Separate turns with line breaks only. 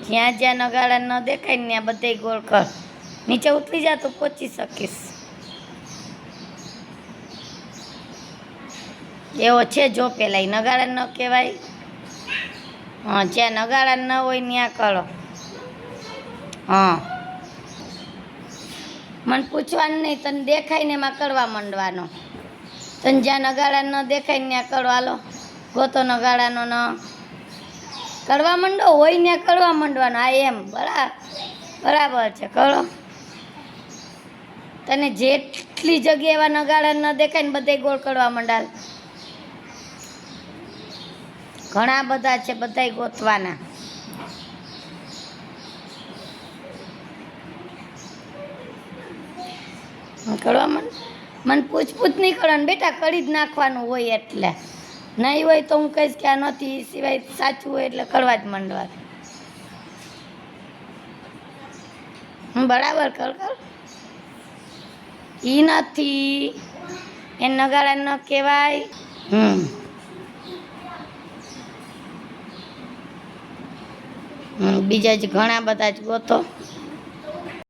જ્યાં જ્યાં નગાડા ન દેખાય ને ત્યાં બધે ગોળ કર. નીચે ઉતરી જા તો પહોંચી શકીશ. એવો છે જો પેલા એ નગાડા ન કહેવાય. હા, જ્યાં નગાડા ન હોય ત્યાં કરો. હા, મને પૂછવાનું નહીં, તને દેખાય ને એમાં કરવા માંડવાનો. તને જ્યાં નગાડા ન દેખાય ને ત્યાં કરો. હાલો ગોતો નગાડાનો ન કરવા માંડો, હોય ત્યાં કરવા માંડવાનો. આ એમ બરાબર છે, કરો. તને જેટલી જગ્યાએ એવા નગાડા ન દેખાય ને બધે ગોળ કરવા માંડાલ. ઘણા બધા છે, બધાય ગોતવાના. કરવા માંડ. મને પૂછ નહીં કરવાનું બેટા, કરી જ નાખવાનું હોય. એટલે નહીં હોય તો હું કહીશ કે આ નથી, એ સિવાય સાચું હોય એટલે કરવા જ માંડવાનું. બરાબર કર. ઈ નથી, એ નગાડા ન કહેવાય. બીજા જ ઘણા બધા જ ગોતો.